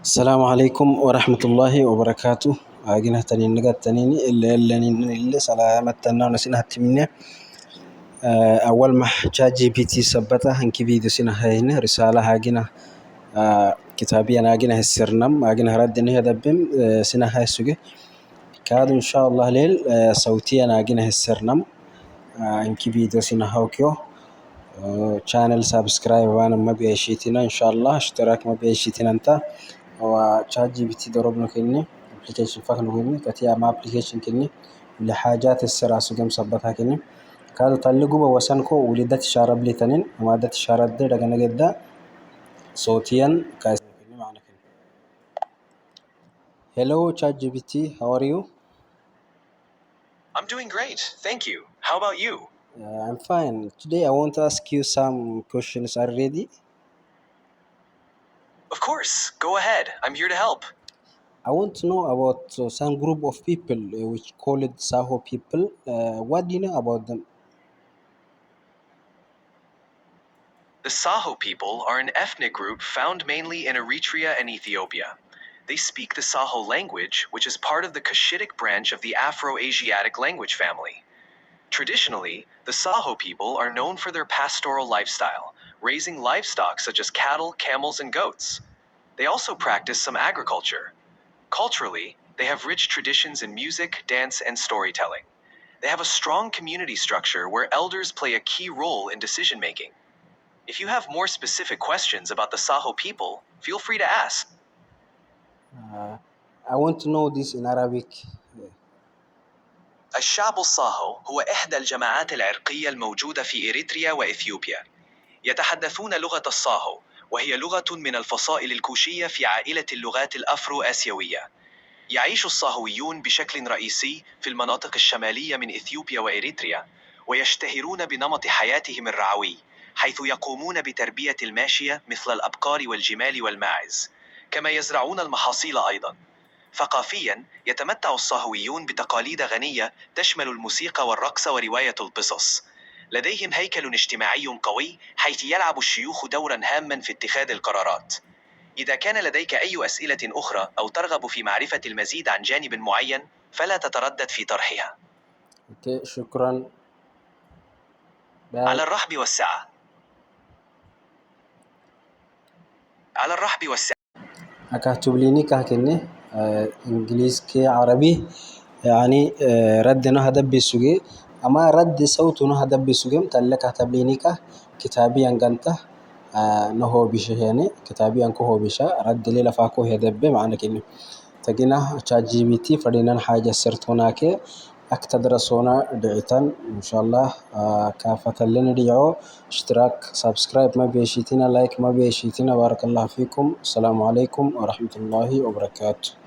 السلام عليكم ورحمة الله وبركاته. أجينا تاني نقد تانيني اللي سلامة تنا نسينا هتمنى. أول ما شات جي بي تي سبتها هنكي فيديو سينا هاينا رسالة هاجينا كتابي أنا أجينا هالسرنم أجينا هرد إنه دبم سينا هاي السوق كاد إن شاء الله ليل صوتي أنا أجينا هالسرنم هنكي فيديو سينا هاوكيو channel سبسكرايب وأنا ما بيشيتنا إن شاء الله اشتراك ما بيشيتنا أنت وشات جي بي تي ضربنا كني application فخنا كني كتيا ما application كني لحاجات السرعة سجم صبتها كني كانوا طلقوا بوسانكو ولدت شارب لي تنين ومادة الشارب ده لقنا جدا صوتيا كاس كني معنا كني. Hello chat GPT, how are you? I'm doing great, thank you. How about you? I'm fine. Today I want to ask you some questions. Are you ready? Of course, go ahead. I'm here to help. I want to know about some group of people which called Saho people. What do you know about them? The Saho people are an ethnic group found mainly in Eritrea and Ethiopia. They speak the Saho language, which is part of the Cushitic branch of the Afro-Asiatic language family. Traditionally, the Saho people are known for their pastoral lifestyle, raising livestock such as cattle, camels, and goats. They also practice some agriculture. Culturally, they have rich traditions in music, dance, and storytelling. They have a strong community structure where elders play a key role in decision-making. If you have more specific questions about the Saho people, feel free to ask. I want to know this in Arabic. الشعب الصاهو هو إحدى الجماعات العرقية الموجودة في إريتريا وإثيوبيا. يتحدثون لغة الصاهو، وهي لغة من الفصائل الكوشية في عائلة اللغات الأفرو آسيوية. يعيش الصاهويون بشكل رئيسي في المناطق الشمالية من إثيوبيا وإريتريا، ويشتهرون بنمط حياتهم الرعوي، حيث يقومون بتربية الماشية مثل الأبقار والجمال والماعز، كما يزرعون المحاصيل أيضا. ثقافيا، يتمتع الصاهويون بتقاليد غنية تشمل الموسيقى والرقص ورواية القصص. لديهم هيكل اجتماعي قوي، حيث يلعب الشيوخ دورا هاما في اتخاذ القرارات. إذا كان لديك أي أسئلة أخرى أو ترغب في معرفة المزيد عن جانب معين، فلا تتردد في طرحها. Okay, شكرا. على الرحب والسعة. على الرحب والسعة. أكتب لي كهكني إنجليز كي عربي يعني ردنا هذا بيسوجي أما رد صوتنا هذا بيسوجي متلك كتب لي كتابي أنجنته نهو بيشه يعني كتابي أنكو هو بيشه رد لي لفاكو هذا بمعنى كني تجينا شات جي بي تي فدينا حاجة سرتونا كي أكتدرسونا دعيتان إن شاء الله كافة لنا ديعو اشتراك سبسكرايب ما بيشيتنا لايك ما بيشيتنا بارك الله فيكم السلام عليكم ورحمة الله وبركاته.